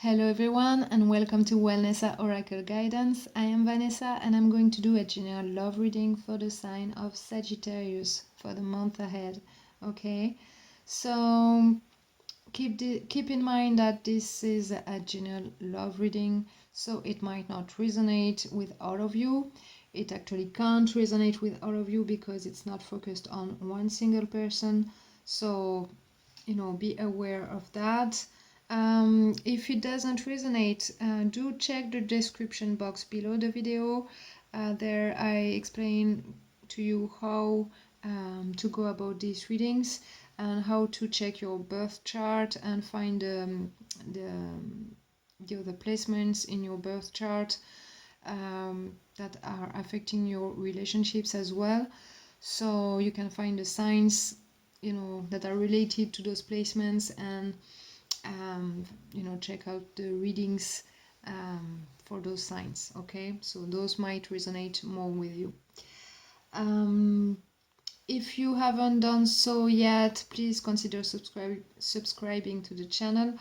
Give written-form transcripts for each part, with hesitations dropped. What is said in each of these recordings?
Hello everyone and welcome to Wellnessa Oracle Guidance. I am Vanessa and I'm going to do a general love reading for the sign of Sagittarius for the month ahead. Okay, so keep in mind that this is a general love reading, so it might not resonate with all of you. It actually can't resonate with all of you because it's not focused on one single person. So be aware of that. If it doesn't resonate, do check the description box below the video. There I explain to you how to go about these readings and how to check your birth chart and find the other placements in your birth chart that are affecting your relationships as well. So you can find the signs that are related to those placements and check out the readings for those signs. Okay, so those might resonate more with you. If you haven't done so yet, please consider subscribing to the channel.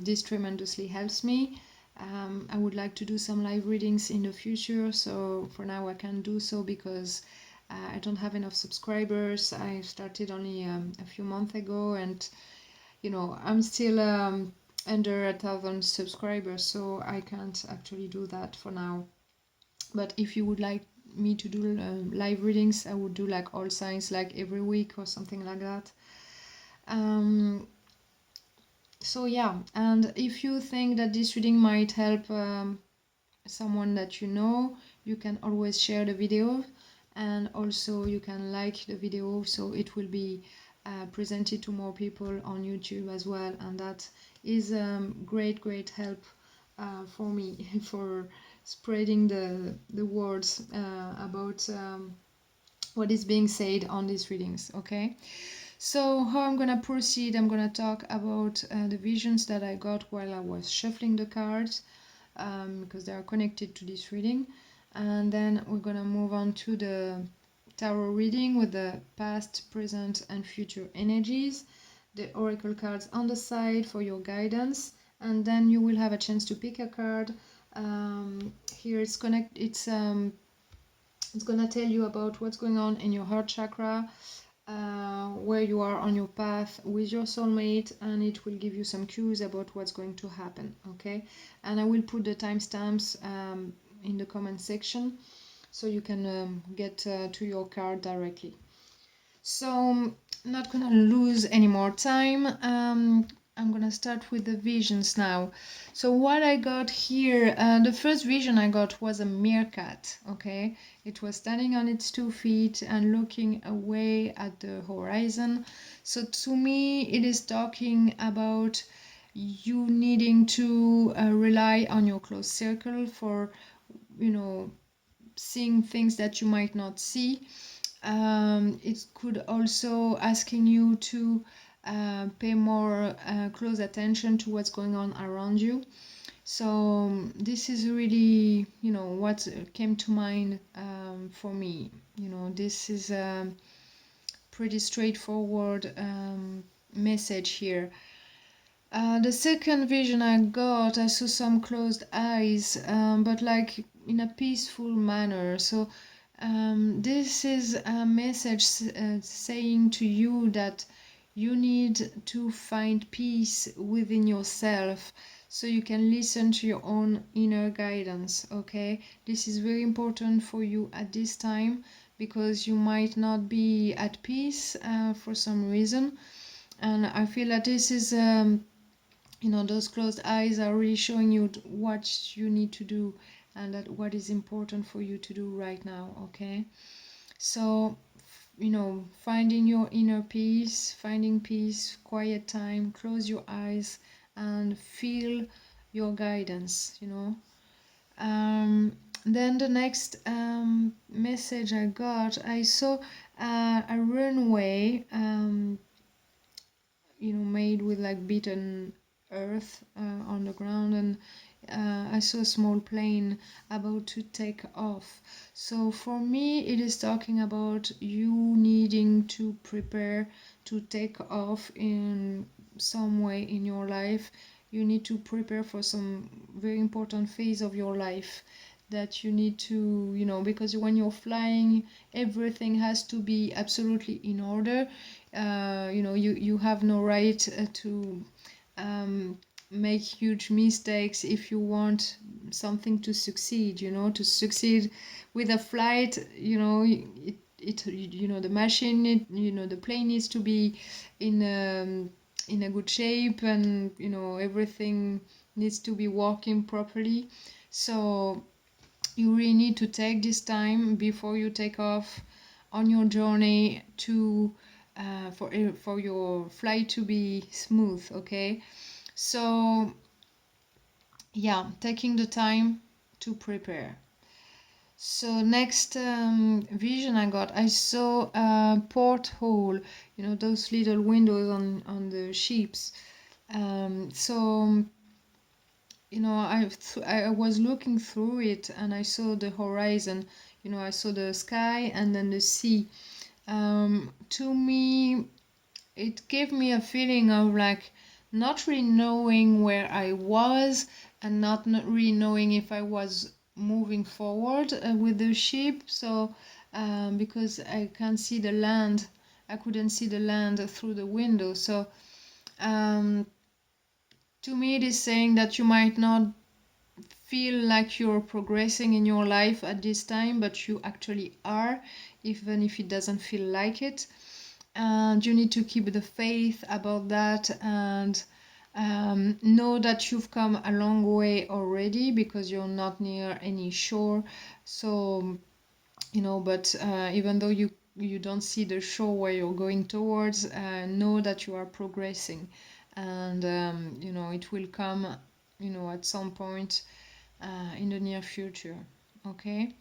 This tremendously helps me. I would like to do some live readings in the future, so for now I can't do so because I don't have enough subscribers. I started only a few months ago, and I'm still under 1,000 subscribers, so I can't actually do that for now. But if you would like me to do live readings, I would do like all signs, like every week or something like that. So yeah, and if you think that this reading might help someone that you know, you can always share the video, and also you can like the video so it will be presented to more people on YouTube as well, and that is great help for me for spreading the words about what is being said on these readings. Okay, so how I'm gonna proceed, I'm gonna talk about the visions that I got while I was shuffling the cards, because they are connected to this reading, and then we're gonna move on to the tarot reading with the past, present and future energies, the oracle cards on the side for your guidance, and then you will have a chance to pick a card. Here it's gonna tell you about what's going on in your heart chakra, where you are on your path with your soulmate, and it will give you some cues about what's going to happen. Okay, and I will put the timestamps in the comment section so you can get to your card directly. So I'm not gonna lose any more time. I'm gonna start with the visions now. So what I got here, the first vision I got was a meerkat. Okay, it was standing on its 2 feet and looking away at the horizon. So to me it is talking about you needing to rely on your close circle for seeing things that you might not see. It could also asking you to pay more close attention to what's going on around you. So this is really what came to mind for me. This is a pretty straightforward message here. The second vision I got, I saw some closed eyes, but like in a peaceful manner. So this is a message saying to you that you need to find peace within yourself so you can listen to your own inner guidance. Okay, this is very important for you at this time because you might not be at peace for some reason, and I feel that this is those closed eyes are really showing you what you need to do and that what is important for you to do right now. Okay, so finding your inner peace, finding peace, quiet time, close your eyes and feel your guidance. Then the next message I got, I saw a runway made with like beaten earth on the ground, and I saw a small plane about to take off. So for me it is talking about you needing to prepare to take off in some way in your life. you need to prepare for some very important phase of your life that you need to, because when you're flying, everything has to be absolutely in order. You have no right to make huge mistakes if you want something to succeed. To succeed with a flight, the machine, the plane needs to be in a good shape, and everything needs to be working properly. So you really need to take this time before you take off on your journey to for your flight to be smooth. Okay, so yeah, taking the time to prepare. So next vision I saw a porthole, those little windows on the ships. So I was looking through it, and I saw the horizon. I saw the sky and then the sea. To me, it gave me a feeling of like not really knowing where I was, and not really knowing if I was moving forward with the ship. So because I can't see the land, I couldn't see the land through the window. So um, to me, it is saying that you might not feel like you're progressing in your life at this time, but you actually are, even if it doesn't feel like it. And you need to keep the faith about that, and know that you've come a long way already, because you're not near any shore. So but even though you don't see the shore where you're going towards, know that you are progressing, and it will come at some point in the near future. Okay,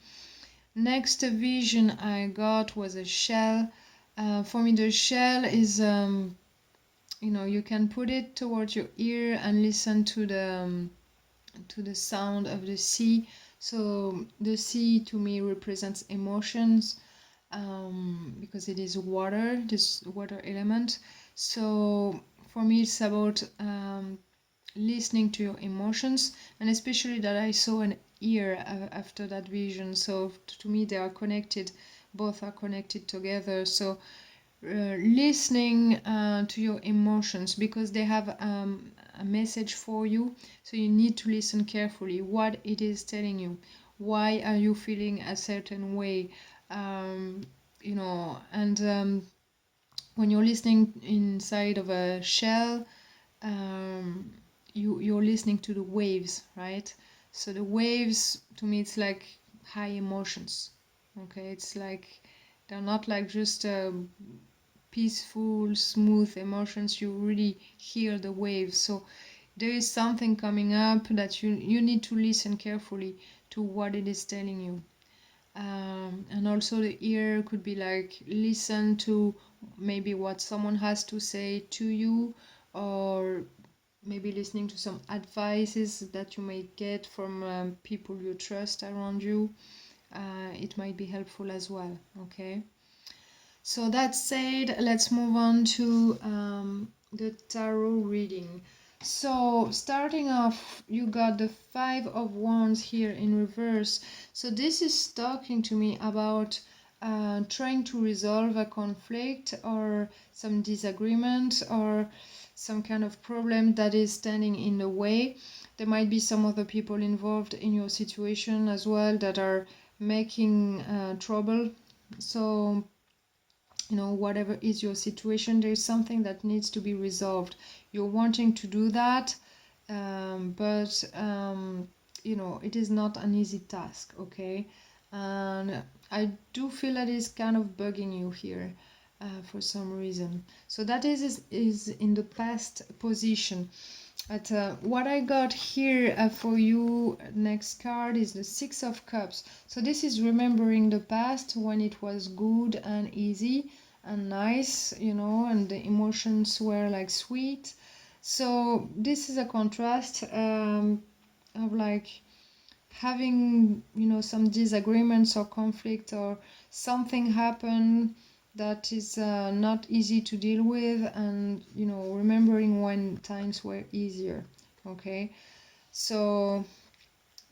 next vision I got was a shell. For me, the shell is you can put it towards your ear and listen to the sound of the sea. So the sea to me represents emotions, because it is water, this water element. So for me, it's about listening to your emotions, and especially that I saw an ear after that vision. So to me, they are connected, both are connected together. So listening to your emotions, because they have a message for you. So you need to listen carefully what it is telling you. Why are you feeling a certain way? And when you're listening inside of a shell, um, you're listening to the waves, right? So the waves, to me, it's like high emotions. Okay, it's like they're not like just peaceful, smooth emotions. You really hear the waves. So there is something coming up that you need to listen carefully to what it is telling you. And also the ear could be like listen to maybe what someone has to say to you, or maybe listening to some advices that you may get from people you trust around you. It might be helpful as well. Okay, so that said, let's move on to the tarot reading. So starting off, you got the Five of Wands here in reverse. So this is talking to me about trying to resolve a conflict or some disagreement or some kind of problem that is standing in the way. There might be some other people involved in your situation as well that are making trouble. So whatever is your situation, there's something that needs to be resolved. You're wanting to do that, but it is not an easy task. Okay, and I do feel that it's kind of bugging you here for some reason. So that is in the past position. But what I got here for you, next card, is the Six of Cups. So this is remembering the past when it was good and easy and nice, and the emotions were like sweet. So this is a contrast of like having, some disagreements or conflict or something happen that is not easy to deal with, and remembering when times were easier. Okay, so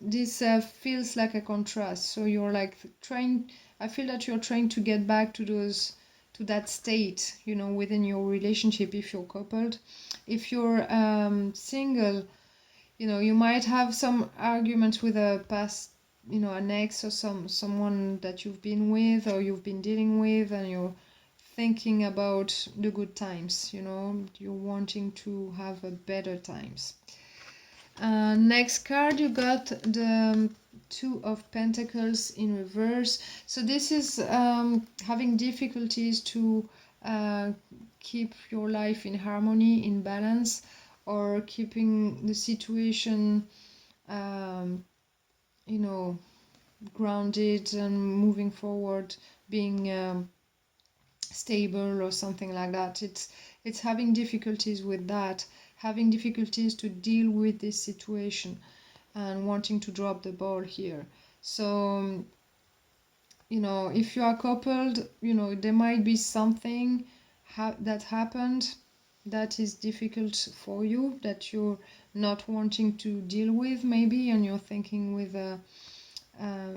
this feels like a contrast. So you're like trying, I feel that you're trying to get back to that state, you know, within your relationship if you're coupled. If you're single, you know, you might have some arguments with a past, you know, an ex or someone that you've been with or you've been dealing with, and you're thinking about the good times, you know, you're wanting to have a better times. Next card, you got the Two of Pentacles in reverse. So this is having difficulties to uh, keep your life in harmony, in balance, or keeping the situation, you know, grounded and moving forward, being stable or something like that. It's having difficulties with that, having difficulties to deal with this situation and wanting to drop the ball here. So you know, if you are coupled, you know, there might be something that happened that is difficult for you, that you're not wanting to deal with maybe, and you're thinking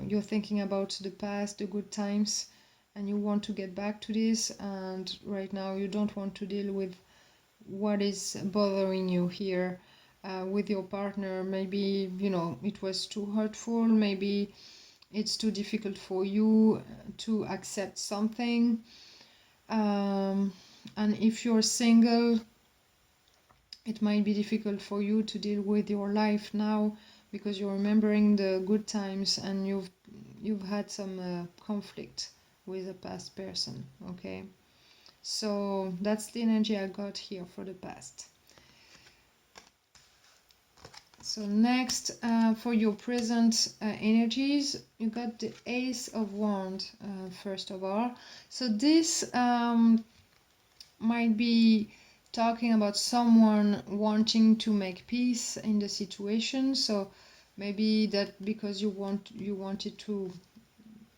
you're thinking about the past, the good times, and you want to get back to this, and right now you don't want to deal with what is bothering you here with your partner. Maybe, you know, it was too hurtful, maybe it's too difficult for you to accept something. And if you're single, it might be difficult for you to deal with your life now because you're remembering the good times and you've had some conflict with a past person. Okay, so that's the energy I got here for the past. So next, for your present energies, you got the Ace of Wands, first of all. So this might be talking about someone wanting to make peace in the situation. So maybe that because you wanted to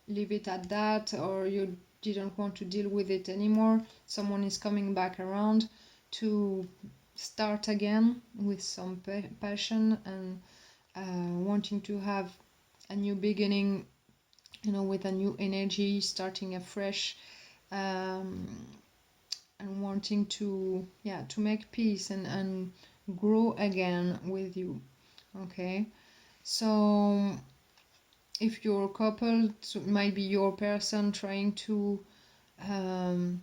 leave it at that, or you didn't want to deal with it anymore, someone is coming back around to start again with some passion and wanting to have a new beginning, you know, with a new energy, starting afresh, um, and wanting to, yeah, to make peace and grow again with you. Okay, so if you're coupled, so it might be your person trying to um,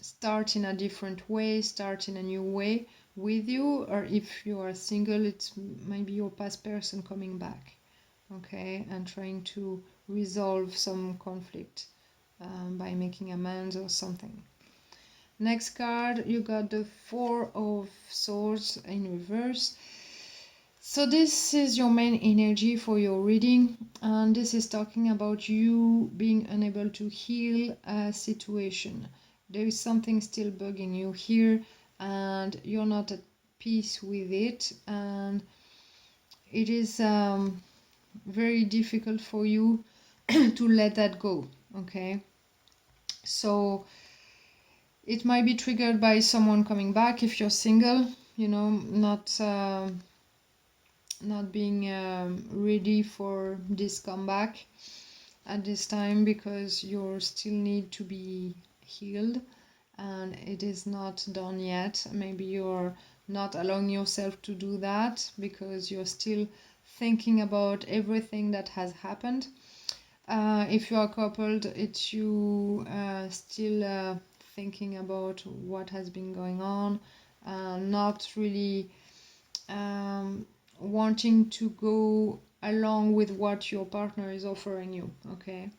start in a different way, start in a new way with you, or if you are single, it's maybe your past person coming back, okay, and trying to resolve some conflict by making amends or something. Next card, you got the Four of Swords in reverse. So this is your main energy for your reading, and this is talking about you being unable to heal a situation. There is something still bugging you here, and you're not at peace with it, and it is very difficult for you to let that go. Okay, so it might be triggered by someone coming back if you're single, you know, not being ready for this comeback at this time because you still need to be healed and it is not done yet. Maybe you're not allowing yourself to do that because you're still thinking about everything that has happened. If you are coupled, it's you still thinking about what has been going on, not really wanting to go along with what your partner is offering you. Okay,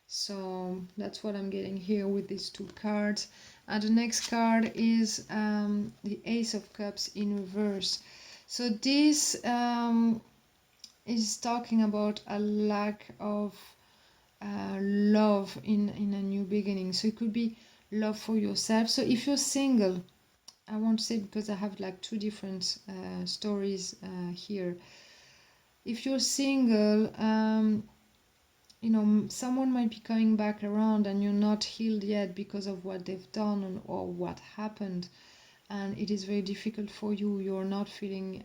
so that's what I'm getting here with these two cards. And the next card is the Ace of Cups in reverse. So this is talking about a lack of love in a new beginning. So it could be love for yourself. So if you're single, I won't say because I have like two different stories here. If you're single, you know, someone might be coming back around and you're not healed yet because of what they've done or what happened. and it is very difficult for you. You're not feeling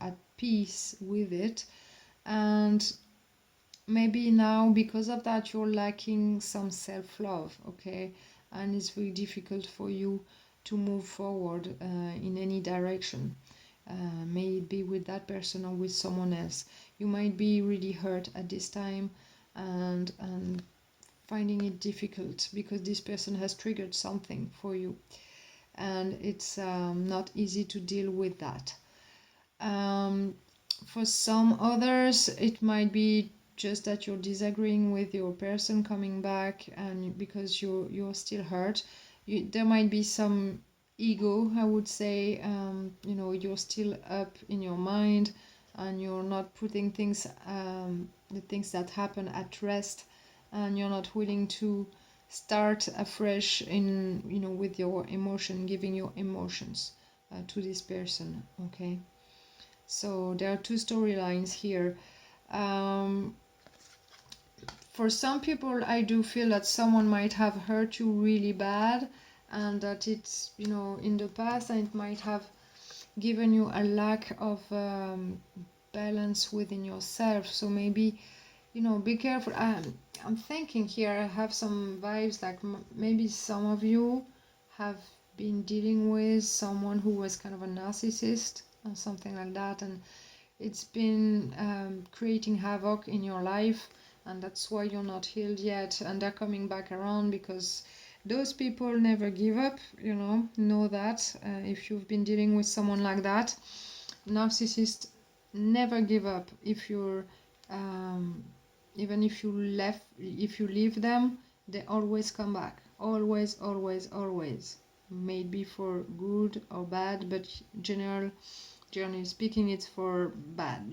at peace with it, and maybe now because of that you're lacking some self-love, okay, and it's very difficult for you to move forward in any direction, may it be with that person or with someone else. You might be really hurt at this time, and finding it difficult because this person has triggered something for you, and it's not easy to deal with that. um, for some others, it might be just that you're disagreeing with your person coming back, and because you're still hurt, there might be some ego, I would say. You're still up in your mind, and you're not putting the things that happen at rest, and you're not willing to start afresh with your emotion, giving your emotions to this person. Okay. So there are two storylines here. Um, for some people, I do feel that someone might have hurt you really bad, and that it's, in the past, and it might have given you a lack of balance within yourself. So maybe, be careful. I'm thinking here, I have some vibes like maybe some of you have been dealing with someone who was kind of a narcissist or something like that, and it's been creating havoc in your life, and that's why you're not healed yet, and they're coming back around because those people never give up. Know that if you've been dealing with someone like that, narcissists never give up. If you're even if you leave them, they always come back, always, always, always, maybe for good or bad, but generally speaking, it's for bad.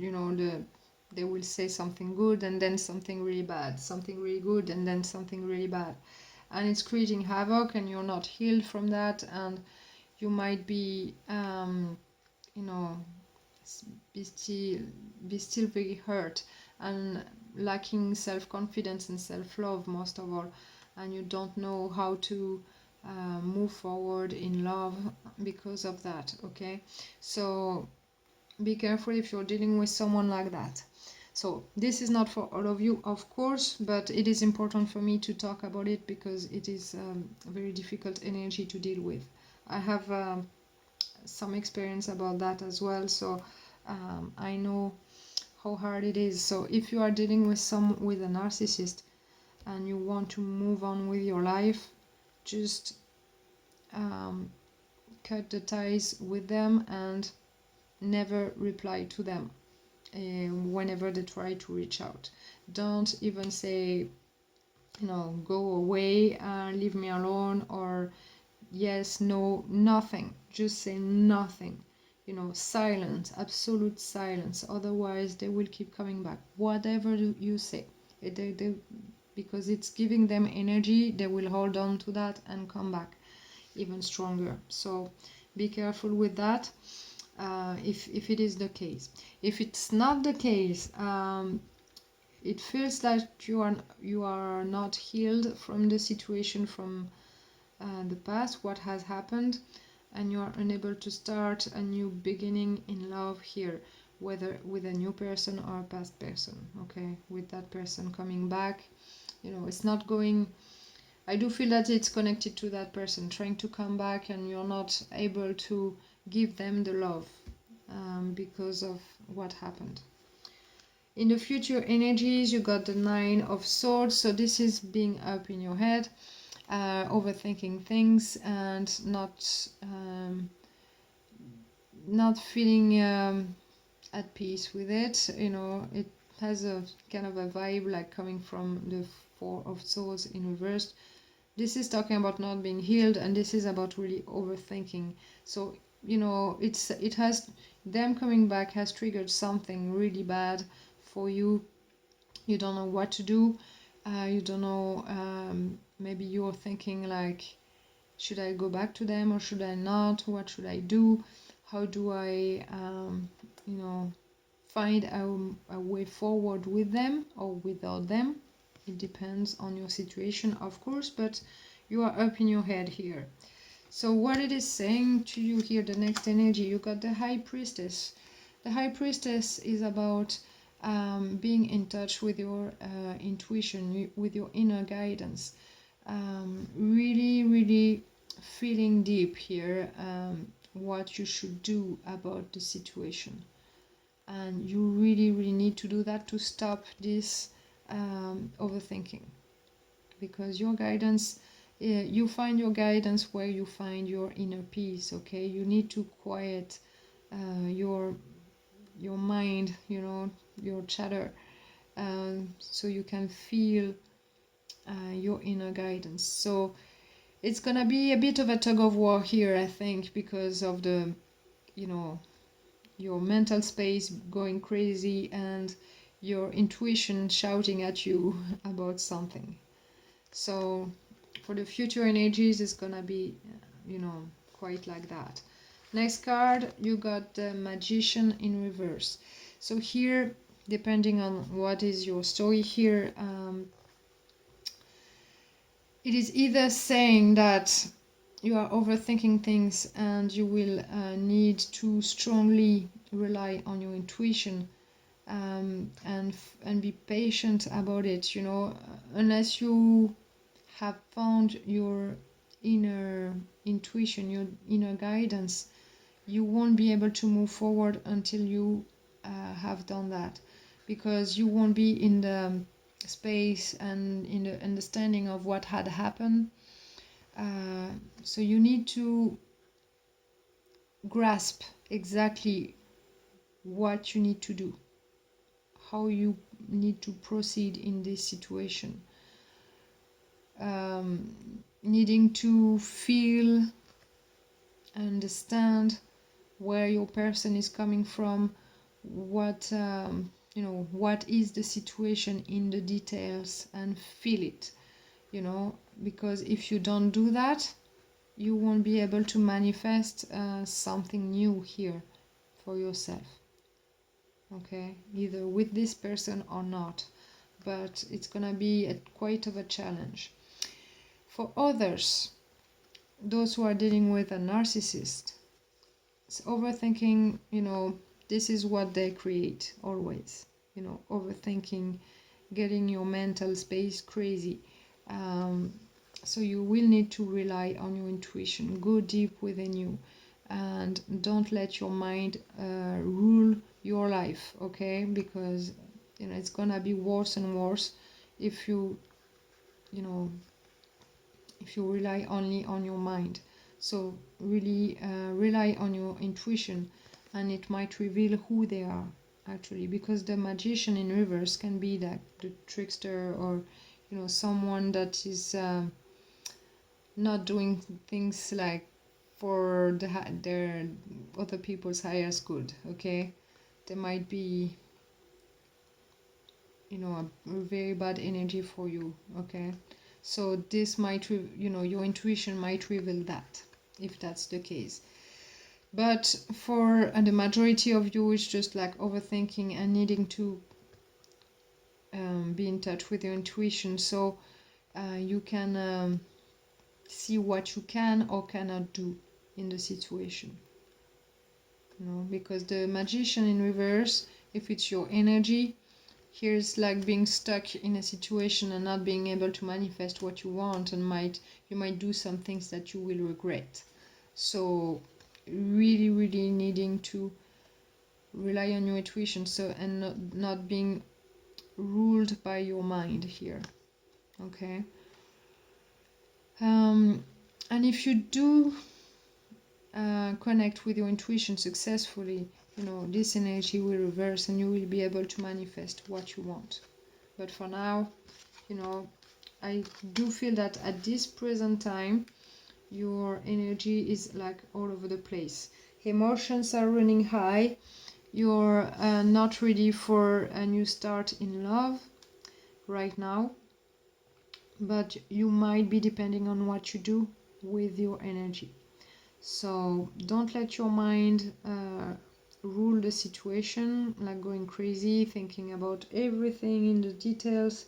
They will say something good and then something really bad, something really good and then something really bad, and it's creating havoc, and you're not healed from that, and you might be you know be still very hurt and lacking self-confidence and self-love, most of all, and you don't know how to move forward in love because of that. Okay, so be careful if you're dealing with someone like that. So this is not for all of you, of course, but it is important for me to talk about it because it is a very difficult energy to deal with. I have some experience about that as well, so I know how hard it is. So if you are dealing with a narcissist and you want to move on with your life, just cut the ties with them and never reply to them whenever they try to reach out. Don't even say, go away, leave me alone, or yes, no, nothing. Just say nothing. Silence, absolute silence. Otherwise, they will keep coming back. Whatever you say, because it's giving them energy, they will hold on to that and come back even stronger. So be careful with that. If it is the case. If it's not the case, it feels like you are not healed from the situation from the past, what has happened, and you are unable to start a new beginning in love here, whether with a new person or a past person. Okay, with that person coming back, it's not going. I do feel that it's connected to that person trying to come back, and you're not able to give them the love because of what happened. In the future energies, you got the 9 of Swords, so this is being up in your head, overthinking things, and not feeling at peace with it. It has a kind of a vibe like coming from the 4 of Swords in reverse. This is talking about not being healed, and this is about really overthinking. So it has, them coming back has triggered something really bad for you. You don't know what to do. You don't know, maybe you're thinking like, should I go back to them or should I not? What should I do? How do I find a way forward with them or without them? It depends on your situation, of course, but you are up in your head here. So what it is saying to you here, the next energy, you got the High Priestess. The High Priestess is about being in touch with your intuition, with your inner guidance. Really, really feeling deep here what you should do about the situation. And you really, really need to do that to stop this overthinking. Because your guidance, you find your guidance where you find your inner peace, okay? You need to quiet your mind, you know, your chatter, so you can feel your inner guidance. So it's gonna be a bit of a tug of war here, I think, because of the, you know, your mental space going crazy and your intuition shouting at you about something. So for the future energies, it's gonna be, you know, quite like that. Next card, you got the Magician in reverse. So here, depending on what is your story here, it is either saying that you are overthinking things and you will need to strongly rely on your intuition, and be patient about it, you know, unless you have found your inner intuition, your inner guidance, you won't be able to move forward until you have done that, because you won't be in the space and in the understanding of what had happened. So you need to grasp exactly what you need to do, how you need to proceed in this situation. Needing to feel, understand where your person is coming from, what you know, what is the situation in the details, and feel it, you know, because if you don't do that, you won't be able to manifest something new here for yourself, okay, either with this person or not, but it's gonna be quite of a challenge. For others, those who are dealing with a narcissist, it's overthinking, you know, this is what they create always, you know, overthinking, getting your mental space crazy. So you will need to rely on your intuition, go deep within you, and don't let your mind rule your life, okay? Because, you know, it's gonna be worse and worse if you know, if you rely only on your mind. So really rely on your intuition, and it might reveal who they are actually, because the Magician in reverse can be that the trickster, or, you know, someone that is not doing things like for their other people's highest good, okay? There might be, you know, a very bad energy for you, okay? So this might, you know, your intuition might reveal that, if that's the case. But for the majority of you, it's just like overthinking and needing to be in touch with your intuition, so you can see what you can or cannot do in the situation. You know, because the Magician in reverse, if it's your energy, here's like being stuck in a situation and not being able to manifest what you want, and you might do some things that you will regret. So really, really needing to rely on your intuition, so, and not being ruled by your mind here, okay? And if you do connect with your intuition successfully, you know, this energy will reverse and you will be able to manifest what you want. But for now, you know, I do feel that at this present time, your energy is like all over the place. Emotions are running high. You're not ready for a new start in love right now, but you might be, depending on what you do with your energy. So don't let your mind rule the situation, like going crazy, thinking about everything in the details.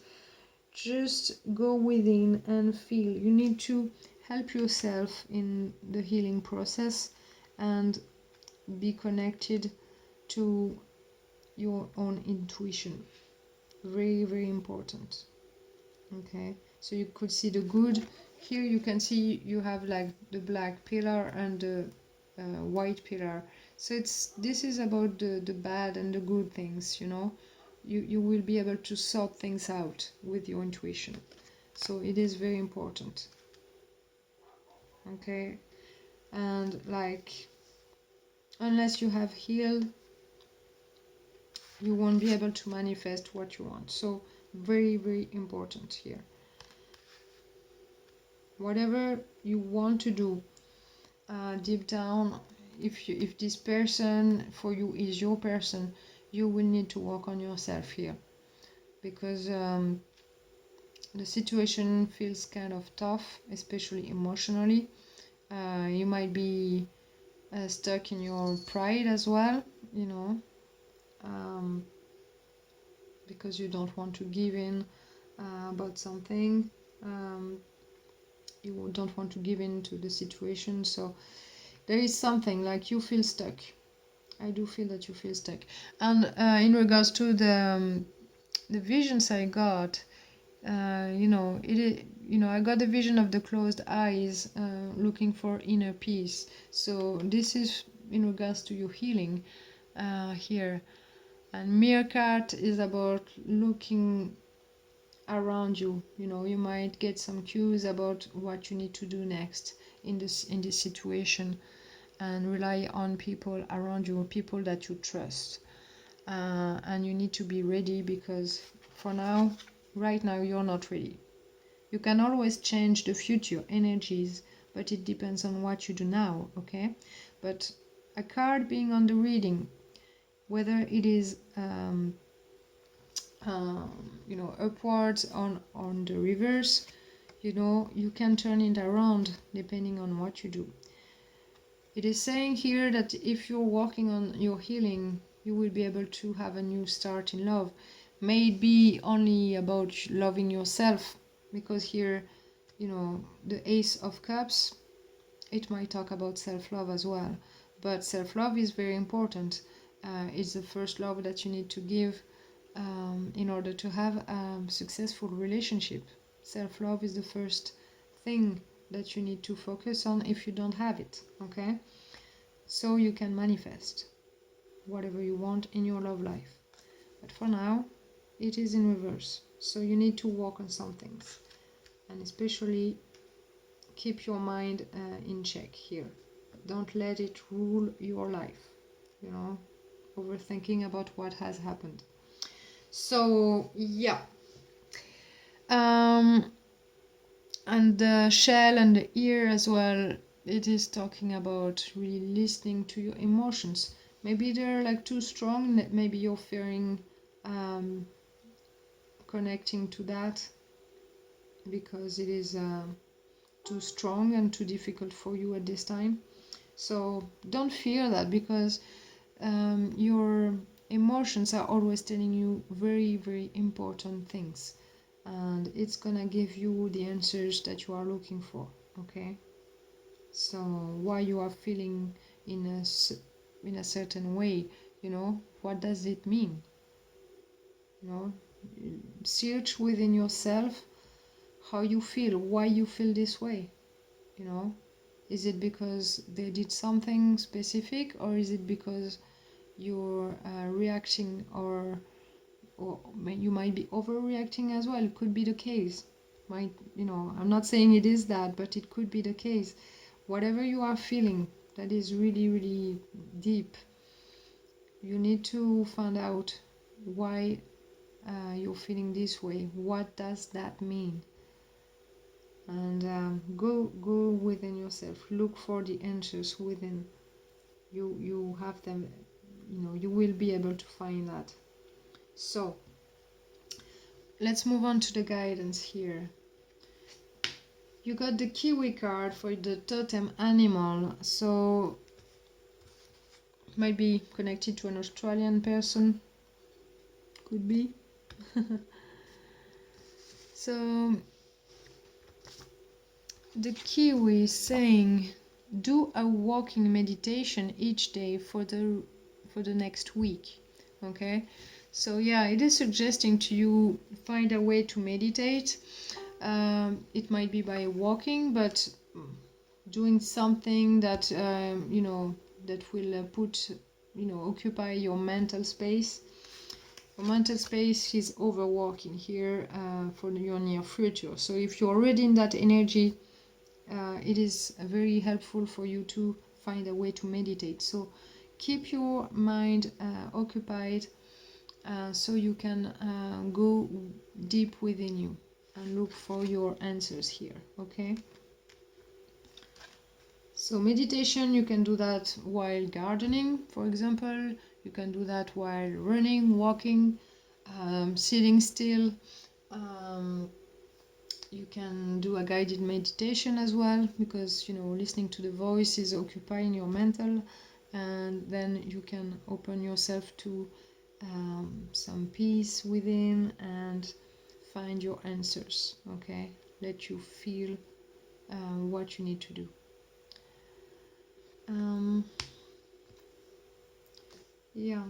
just go within and feel. You need to help yourself in the healing process and be connected to your own intuition. Very, very important. Okay, so you could see the good. Here you can see you have like the black pillar and the white pillar. So this is about the bad and the good things, you know. You will be able to sort things out with your intuition. So it is very important. Okay, and like unless you have healed, you won't be able to manifest what you want. So very, very important here. Whatever you want to do, deep down, if this person for you is your person, you will need to work on yourself here, because the situation feels kind of tough, especially emotionally. You might be stuck in your pride as well, you know, because you don't want to give in about something. You don't want to give in to the situation. So there is something like you feel stuck. I do feel that you feel stuck. And in regards to the visions I got, you know, I got the vision of the closed eyes, looking for inner peace. So this is in regards to your healing here. And meerkat is about looking around you. You know, you might get some cues about what you need to do next in this situation, and rely on people around you, people that you trust. And you need to be ready, because for now, right now, you're not ready. You can always change the future energies, but it depends on what you do now, okay? But a card being on the reading, whether it is you know, upwards on the reverse, you know, you can turn it around depending on what you do. It is saying here that if you're working on your healing, you will be able to have a new start in love. May it be only about loving yourself, because here, you know, the Ace of Cups, it might talk about self-love as well. But self-love is very important. It's the first love that you need to give in order to have a successful relationship. Self-love is the first thing that you need to focus on if you don't have it, okay? So you can manifest whatever you want in your love life. But for now, it is in reverse. So you need to work on some things. And especially keep your mind in check here. Don't let it rule your life, you know, overthinking about what has happened. So yeah, and the shell and the ear as well, it is talking about really listening to your emotions. Maybe they're like too strong, maybe you're fearing connecting to that because it is too strong and too difficult for you at this time. So don't fear that, because your emotions are always telling you very, very important things, and it's gonna give you the answers that you are looking for, okay? So why you are feeling in a certain way, you know, what does it mean? You know, search within yourself how you feel, why you feel this way, you know. Is it because they did something specific, or is it because you're reacting, or you might be overreacting as well? It could be the case. Might, you know, I'm not saying it is that, but it could be the case. Whatever you are feeling that is really, really deep, you need to find out why you're feeling this way. What does that mean? And go within yourself. Look for the answers within. You have them. You know, you will be able to find that. So let's move on to the guidance here. You got the kiwi card for the totem animal, so it might be connected to an Australian person, could be. So the kiwi is saying, do a walking meditation each day for the next week. Okay, so yeah, it is suggesting to you find a way to meditate. It might be by walking, but doing something that that will occupy your mental space. Your mental space is overworking here for your near future. So if you're already in that energy, it is very helpful for you to find a way to meditate. So keep your mind occupied so you can go deep within you and look for your answers here. Okay, so meditation, you can do that while gardening, for example. You can do that while running, walking, sitting still. um, you can do a guided meditation as well, because listening to the voice is occupying your mental, and then you can open yourself to some peace within and find your answers. Okay, let you feel what you need to do. Yeah,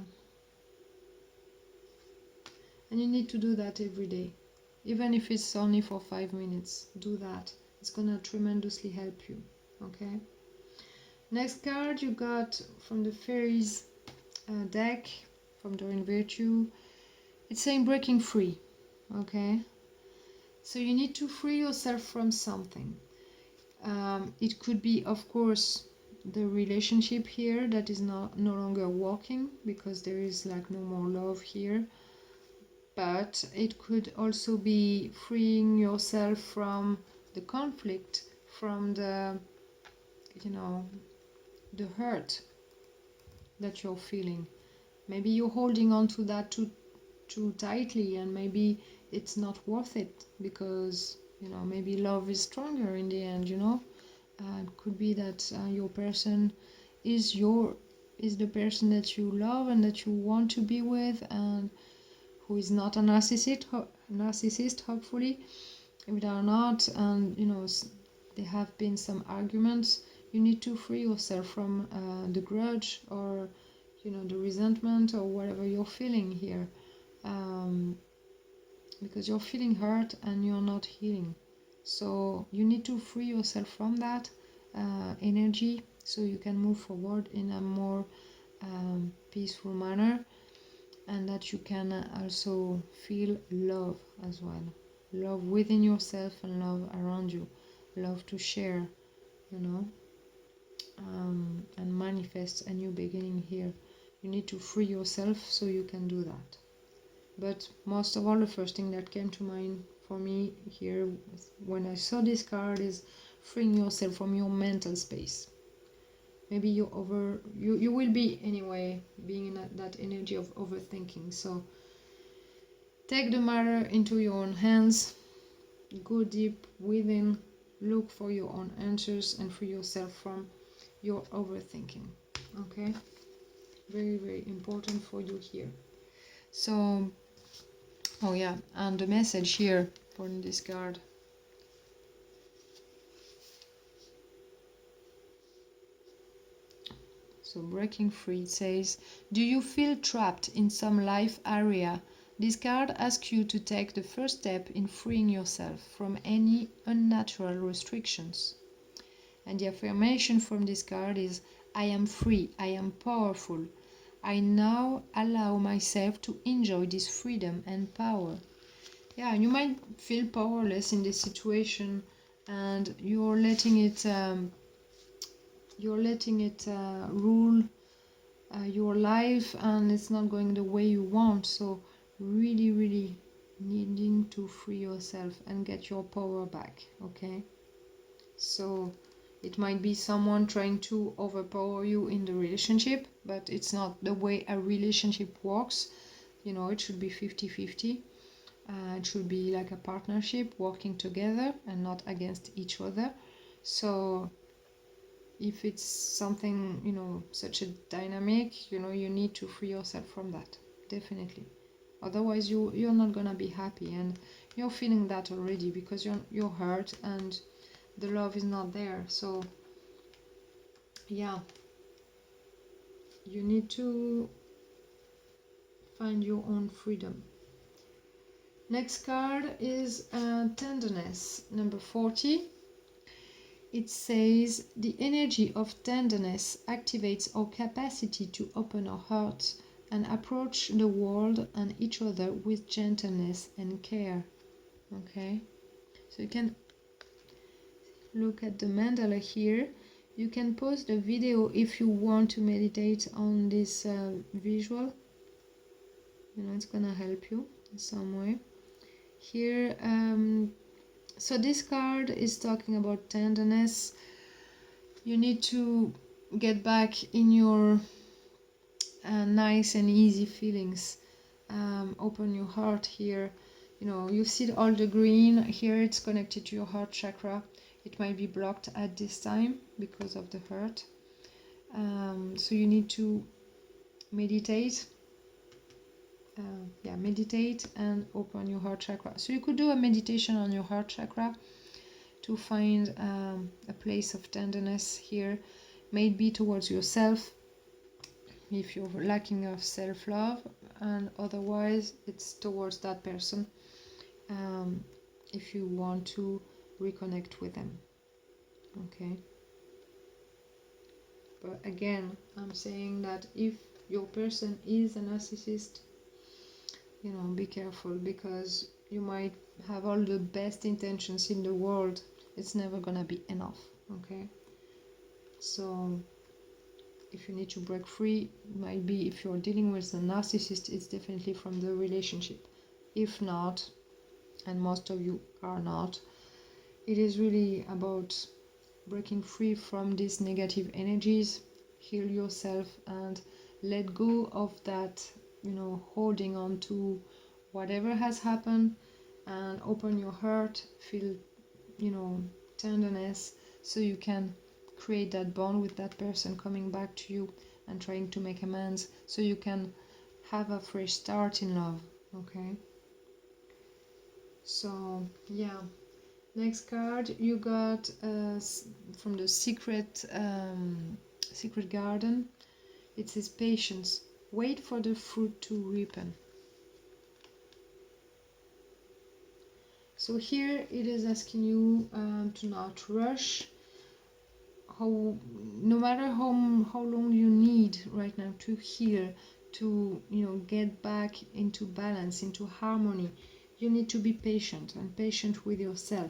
and you need to do that every day, even if it's only for 5 minutes. Do that, it's gonna tremendously help you. Okay, next card you got from the fairies deck from Doreen Virtue. It's saying breaking free. Okay, so you need to free yourself from something. It could be, of course, the relationship here that is no longer working, because there is like no more love here. But it could also be freeing yourself from the conflict, from the the hurt that you're feeling. Maybe you're holding on to that too tightly, and maybe it's not worth it, because maybe love is stronger in the end. It could be that your person is the person that you love and that you want to be with, and who is not a narcissist, hopefully. If they are not, and there have been some arguments, you need to free yourself from the grudge, or the resentment, or whatever you're feeling here, because you're feeling hurt and you're not healing. So you need to free yourself from that energy, so you can move forward in a more peaceful manner, and that you can also feel love as well. Love within yourself and love around you. Love to share, and manifest a new beginning here. You need to free yourself so you can do that. But most of all, the first thing that came to mind for me here when I saw this card is freeing yourself from your mental space. Maybe you will be anyway being in that energy of overthinking. So take the matter into your own hands, go deep within, look for your own answers, and free yourself from your overthinking. Okay, very, very important for you here. So oh yeah, and the message here for this card. So breaking free, it says, do you feel trapped in some life area? This card asks you to take the first step in freeing yourself from any unnatural restrictions. And the affirmation from this card is, I am free, I am powerful. I now allow myself to enjoy this freedom and power. Yeah, you might feel powerless in this situation, and you're letting it rule your life, and it's not going the way you want. So really, really needing to free yourself and get your power back. Okay, so it might be someone trying to overpower you in the relationship, but it's not the way a relationship works. It should be 50-50. It should be like a partnership, working together and not against each other. So if it's something, such a dynamic, you need to free yourself from that, definitely. Otherwise you're not gonna be happy, and you're feeling that already because you're hurt and the love is not there. So yeah, you need to find your own freedom. Next card is tenderness, number 40. It says the energy of tenderness activates our capacity to open our hearts and approach the world and each other with gentleness and care. Okay, so you can look at the mandala here. You can pause the video if you want to meditate on this visual. You know, it's gonna help you in some way. Here, so this card is talking about tenderness. You need to get back in your nice and easy feelings. Open your heart here. You know, you see all the green here, it's connected to your heart chakra. It might be blocked at this time because of the hurt. So you need to meditate. Meditate and open your heart chakra. So you could do a meditation on your heart chakra to find a place of tenderness here, maybe towards yourself if you're lacking of self-love, and otherwise it's towards that person if you want to reconnect with them. Okay, but again, I'm saying that if your person is a narcissist, you know, be careful, because you might have all the best intentions in the world, it's never gonna be enough. Okay, so if you need to break free, it might be, if you're dealing with a narcissist, it's definitely from the relationship. If not, and most of you are not, it is really about breaking free from these negative energies, heal yourself and let go of that, you know, holding on to whatever has happened, and open your heart, feel, you know, tenderness, so you can create that bond with that person coming back to you and trying to make amends, so you can have a fresh start in love. Okay, so yeah, next card you got from the secret garden. It says patience, wait for the fruit to ripen. So here it is asking you to not rush. No matter how long you need right now to heal, to, you know, get back into balance, into harmony, you need to be patient, and patient with yourself.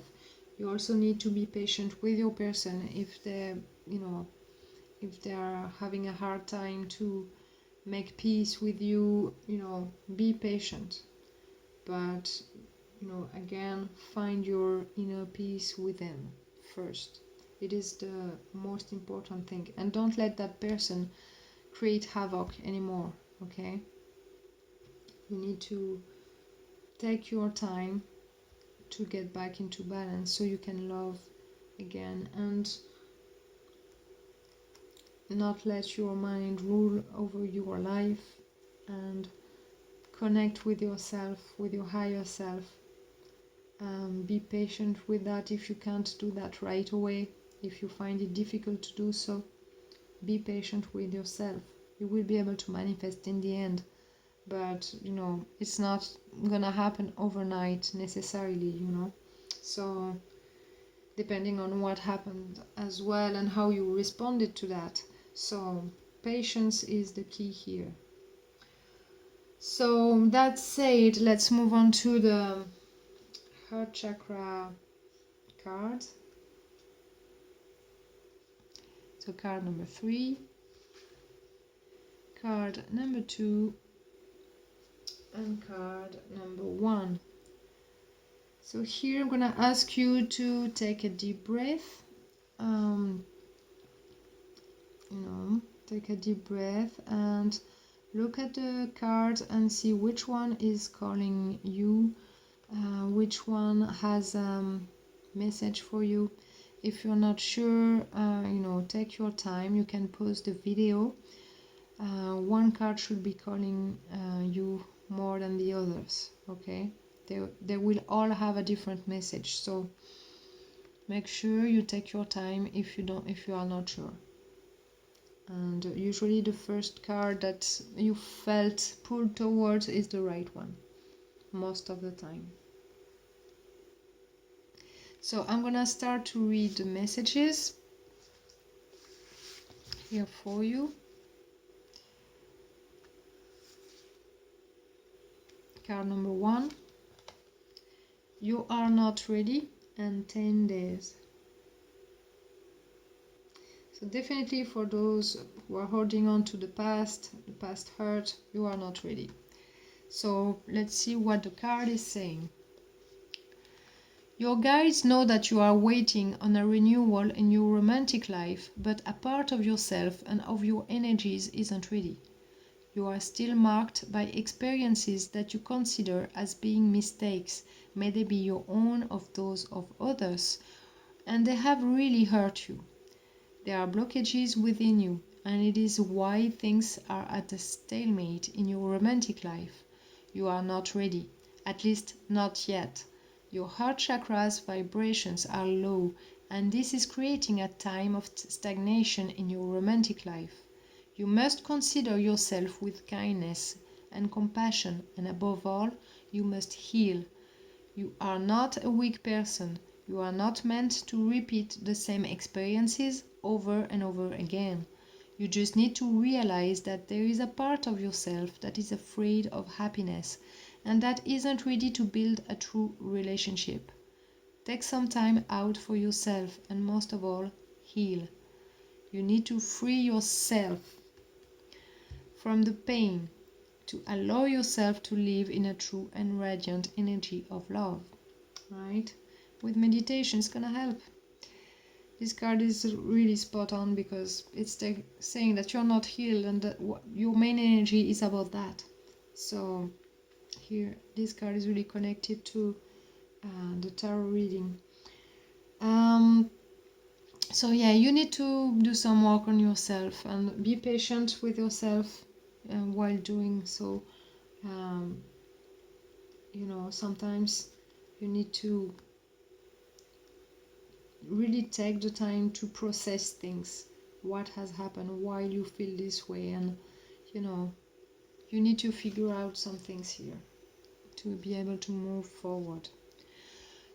You also need to be patient with your person if they, you know, if they are having a hard time to make peace with you. You know, be patient, but, you know, again, find your inner peace within first. It is the most important thing, and don't let that person create havoc anymore. Okay, you need to take your time to get back into balance so you can love again, and not let your mind rule over your life, and connect with yourself, with your higher self. Be patient with that. If you can't do that right away, if you find it difficult to do so, be patient with yourself. You will be able to manifest in the end, but, you know, it's not gonna happen overnight necessarily, you know. So depending on what happened as well and how you responded to that. So patience is the key here. So that said, let's move on to the heart chakra card. So card number 3, card number 2, and card number 1. So here I'm gonna ask you to take a deep breath. Take a deep breath and look at the cards and see which one is calling you, which one has a message for you. If you're not sure, take your time. You can pause the video. One card should be calling you more than the others, okay? They will all have a different message, so make sure you take your time if you are not sure. And usually the first card that you felt pulled towards is the right one, most of the time. So I'm gonna start to read the messages here for you. Card number 1, you are not ready, and 10 days. So definitely for those who are holding on to the past hurt, you are not ready. So let's see what the card is saying. Your guides know that you are waiting on a renewal in your romantic life, but a part of yourself and of your energies isn't ready. You are still marked by experiences that you consider as being mistakes, may they be your own or those of others, and they have really hurt you. There are blockages within you, and it is why things are at a stalemate in your romantic life. You are not ready, at least not yet. Your heart chakra's vibrations are low, and this is creating a time of stagnation in your romantic life. You must consider yourself with kindness and compassion, and above all, you must heal. You are not a weak person. You are not meant to repeat the same experiences over and over again. You just need to realize that there is a part of yourself that is afraid of happiness and that isn't ready to build a true relationship. Take some time out for yourself and most of all, heal. You need to free yourself from the pain to allow yourself to live in a true and radiant energy of love. Right? With meditation, it's gonna help. This card is really spot on because it's saying that you're not healed and that your main energy is about that. So here, this card is really connected to the tarot reading. So yeah, you need to do some work on yourself and be patient with yourself while doing so. You know, sometimes you need to really take the time to process things, what has happened, why you feel this way, and you know, you need to figure out some things here to be able to move forward.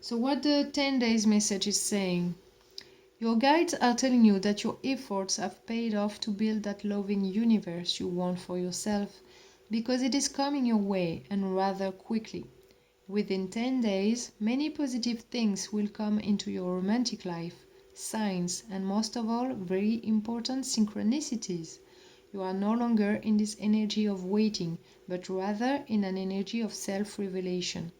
So what the 10 days message is saying, your guides are telling you that your efforts have paid off to build that loving universe you want for yourself, because it is coming your way and rather quickly. Within 10 days, many positive things will come into your romantic life, signs, and most of all, very important synchronicities. You are no longer in this energy of waiting, but rather in an energy of self-revelation.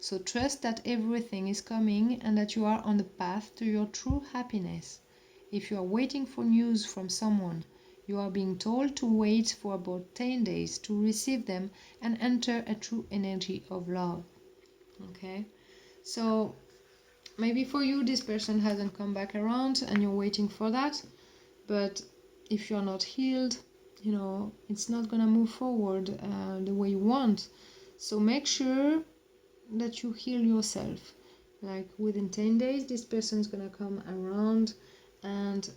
So trust that everything is coming and that you are on the path to your true happiness. If you are waiting for news from someone, you are being told to wait for about 10 days to receive them and enter a true energy of love. Okay, so maybe for you this person hasn't come back around and you're waiting for that, but if you're not healed, you know, it's not gonna move forward the way you want. So make sure that you heal yourself. Like within 10 days this person's gonna come around, and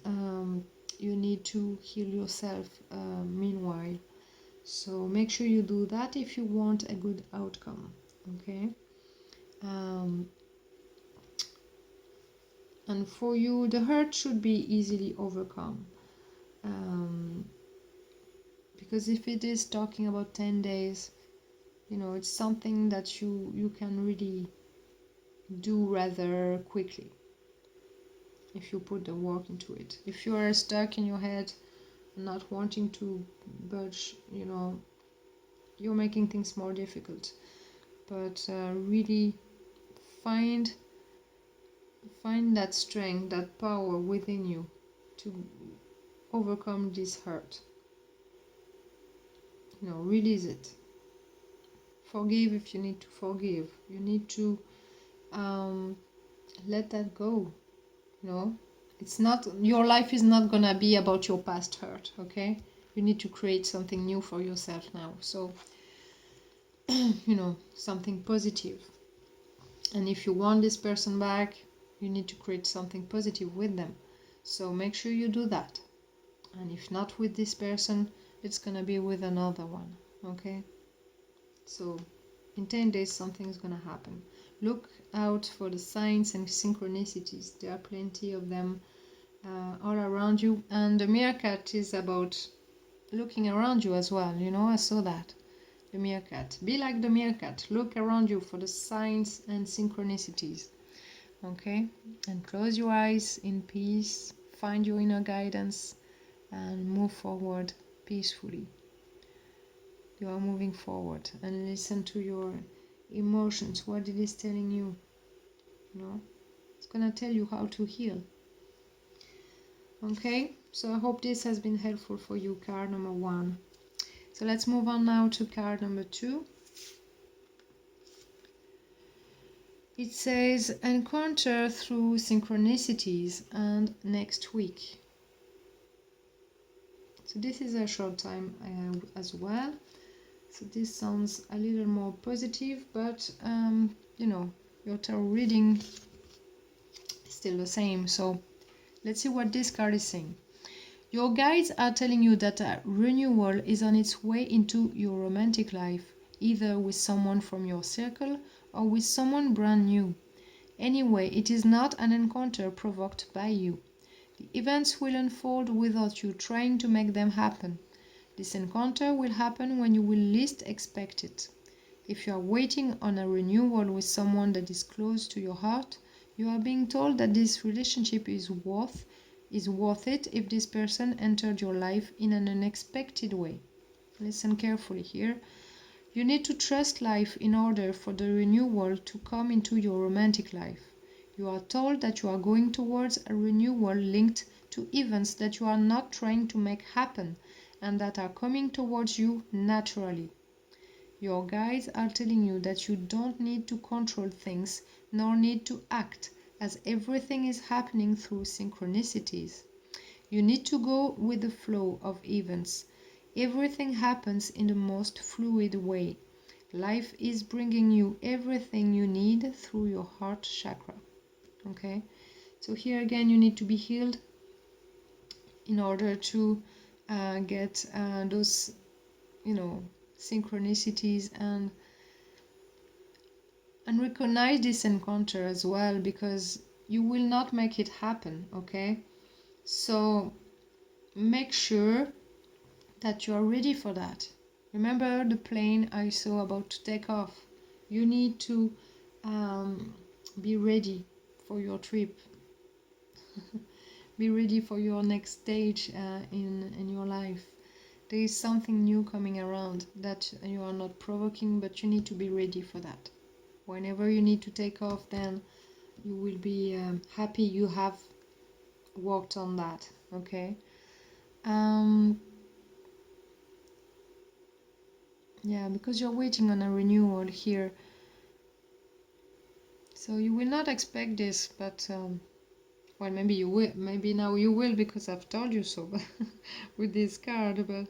you need to heal yourself meanwhile. So make sure you do that if you want a good outcome. Okay. And for you, the hurt should be easily overcome. Because if it is talking about 10 days, you know, it's something that you can really do rather quickly if you put the work into it. If you are stuck in your head and not wanting to budge, you know, you're making things more difficult. But really find that strength, that power within you to overcome this hurt. You know, release it. Forgive if you need to forgive. You need to let that go. You know, it's not, your life is not gonna be about your past hurt. Okay, you need to create something new for yourself now. So something positive. And if you want this person back, you need to create something positive with them. So make sure you do that. And if not with this person, it's gonna be with another one. Okay? So in 10 days something's gonna happen. Look out for the signs and synchronicities. There are plenty of them all around you. And the meerkat is about looking around you as well. I saw that. The meerkat. Be like the meerkat. Look around you for the signs and synchronicities. Okay? And close your eyes in peace. Find your inner guidance and move forward peacefully. You are moving forward, and listen to your emotions. What it is telling you. It's gonna tell you how to heal. Okay? So I hope this has been helpful for you, card number 1. So let's move on now to card number 2. It says encounter through synchronicities and next week. So this is a short time as well. So this sounds a little more positive, but your tarot reading is still the same. So let's see what this card is saying. Your guides are telling you that a renewal is on its way into your romantic life, either with someone from your circle or with someone brand new. Anyway, it is not an encounter provoked by you. The events will unfold without you trying to make them happen. This encounter will happen when you will least expect it. If you are waiting on a renewal with someone that is close to your heart, you are being told that this relationship is worth it if this person entered your life in an unexpected way. Listen carefully here. You need to trust life in order for the renewal to come into your romantic life. You are told that you are going towards a renewal linked to events that you are not trying to make happen and that are coming towards you naturally. Your guides are telling you that you don't need to control things nor need to act, as everything is happening through synchronicities. You need to go with the flow of events. Everything happens in the most fluid way. Life is bringing you everything you need through your heart chakra. Okay? So here again, you need to be healed in order to get those, synchronicities and recognize this encounter as well, because you will not make it happen. Okay? So make sure that you are ready for that. Remember the plane I saw about to take off. You need to be ready for your trip. Be ready for your next stage in your life. There is something new coming around that you are not provoking, but you need to be ready for that. Whenever you need to take off, then you will be happy you have worked on that. Okay? Yeah, because you're waiting on a renewal here. So you will not expect this, but well, maybe you will. Maybe now you will, because I've told you so with this card. But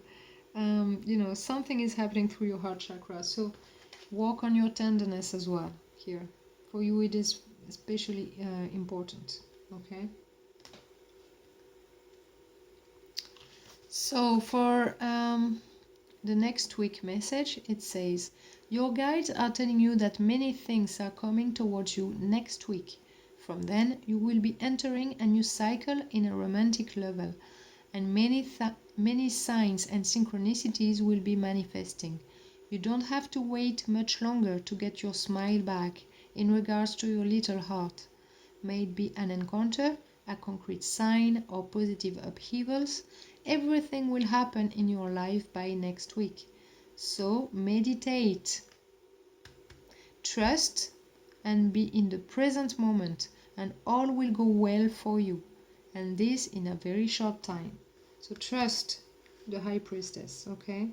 something is happening through your heart chakra. So work on your tenderness as well here. For you, it is especially important. Okay. So for the next week message, it says, your guides are telling you that many things are coming towards you next week. From then, you will be entering a new cycle in a romantic level, and many signs and synchronicities will be manifesting. You don't have to wait much longer to get your smile back in regards to your little heart. May it be an encounter, a concrete sign, or positive upheavals, everything will happen in your life by next week. So meditate, trust, and be in the present moment, and all will go well for you, and this in a very short time. So trust the High Priestess, okay?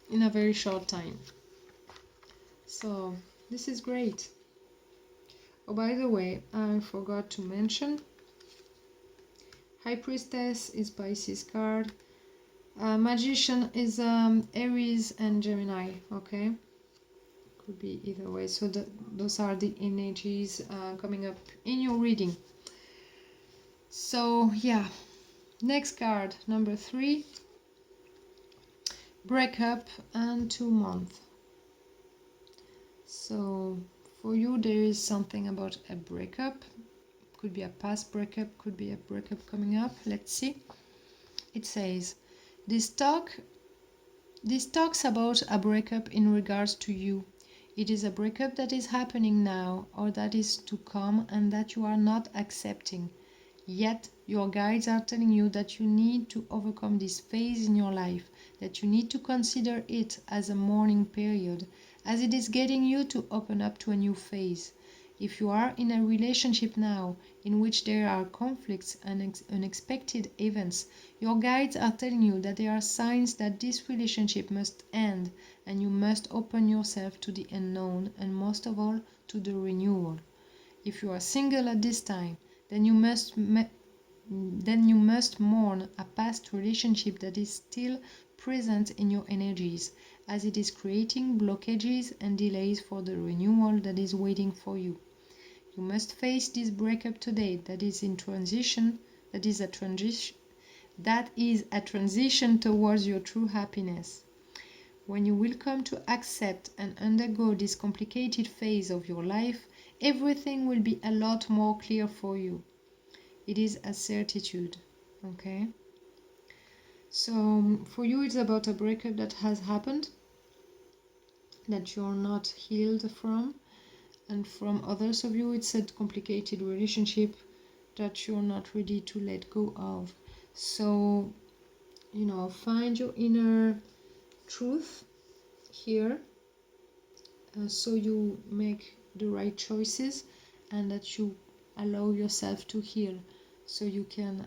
In a very short time. So this is great. Oh, by the way, I forgot to mention, High Priestess is Pisces card, Magician is Aries and Gemini, okay? Could be either way. So those are the energies coming up in your reading. So yeah, next card, number 3, breakup and 2 months. So for you, there is something about a breakup. Could be a past breakup, could be a breakup coming up. Let's see. It says, this talks about a breakup in regards to you. It is a breakup that is happening now or that is to come and that you are not accepting. Yet your guides are telling you that you need to overcome this phase in your life, that you need to consider it as a mourning period, as it is getting you to open up to a new phase. If you are in a relationship now in which there are conflicts and unexpected events, your guides are telling you that there are signs that this relationship must end and you must open yourself to the unknown and most of all to the renewal. If you are single at this time, then you must mourn a past relationship that is still present in your energies, as it is creating blockages and delays for the renewal that is waiting for you. You must face this breakup today that is a transition towards your true happiness. When you will come to accept and undergo this complicated phase of your life, everything will be a lot more clear for you. It is a certitude, okay? So for you, it's about a breakup that has happened, that you're not healed from. And from others of you, it's a complicated relationship that you're not ready to let go of. So, find your inner truth here, so you make the right choices and that you allow yourself to heal, so you can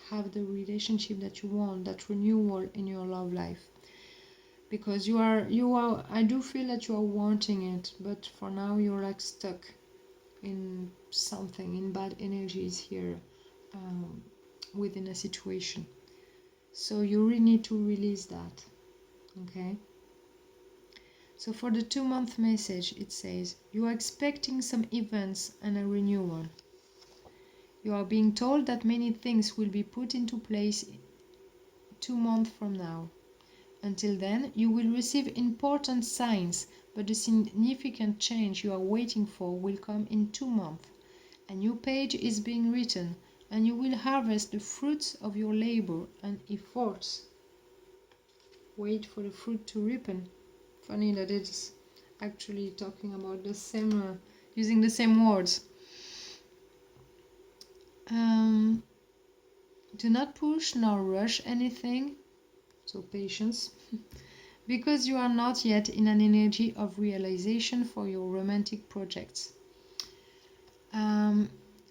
have the relationship that you want, that renewal in your love life. Because you are I do feel that you are wanting it, but for now you're like stuck in something, in bad energies here, within a situation. So you really need to release that, okay? So for the 2-month message, it says, you are expecting some events and a renewal. You are being told that many things will be put into place 2 months from now. Until then, you will receive important signs, but the significant change you are waiting for will come in 2 months. A new page is being written, and you will harvest the fruits of your labor and efforts. Wait for the fruit to ripen. Funny that it's actually talking about the same, using the same words. Do not push nor rush anything, so patience, because you are not yet in an energy of realization for your romantic projects.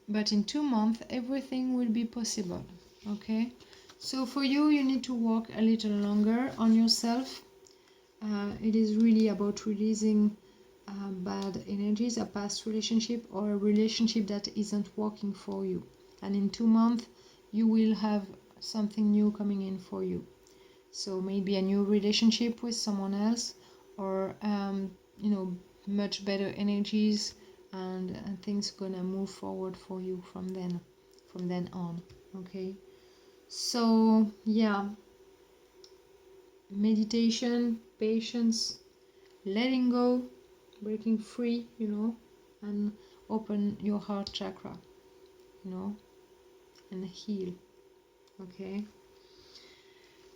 But in 2 months, everything will be possible, okay? So for you, you need to work a little longer on yourself. It is really about releasing bad energies, a past relationship or a relationship that isn't working for you. And in 2 months, you will have something new coming in for you. So maybe a new relationship with someone else, or much better energies, and things gonna move forward for you from then on, okay? So yeah, meditation, patience, letting go, breaking free, and open your heart chakra, and heal, okay?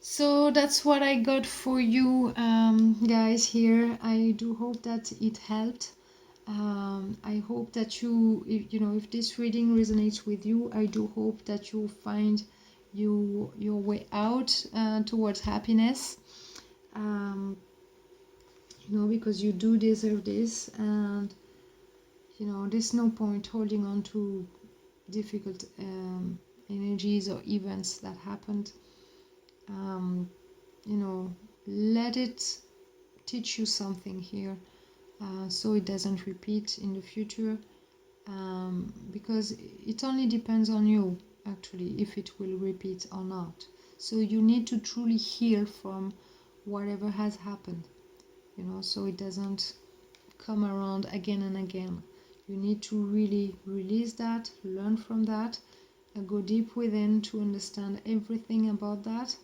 So that's what I got for you, guys, here. I do hope that it helped. I hope that if this reading resonates with you, I do hope that you find your way out towards happiness, because you do deserve this, and there's no point holding on to difficult energies or events that happened. Let it teach you something here, so it doesn't repeat in the future, because it only depends on you, actually, if it will repeat or not. So you need to truly heal from whatever has happened, you know, so it doesn't come around again and again. You need to really release that, learn from that, and go deep within to understand everything about that.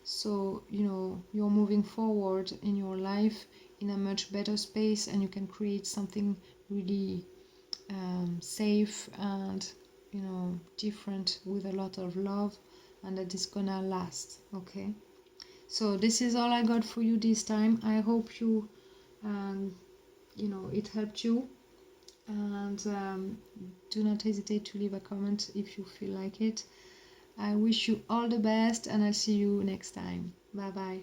So, you know, you're moving forward in your life in a much better space, and you can create something really safe and, you know, different with a lot of love, and that is gonna last. Okay, so this is all I got for you this time. I hope you you know, it helped you, and do not hesitate to leave a comment if you feel like it. I wish you all the best, and I'll see you next time. Bye bye.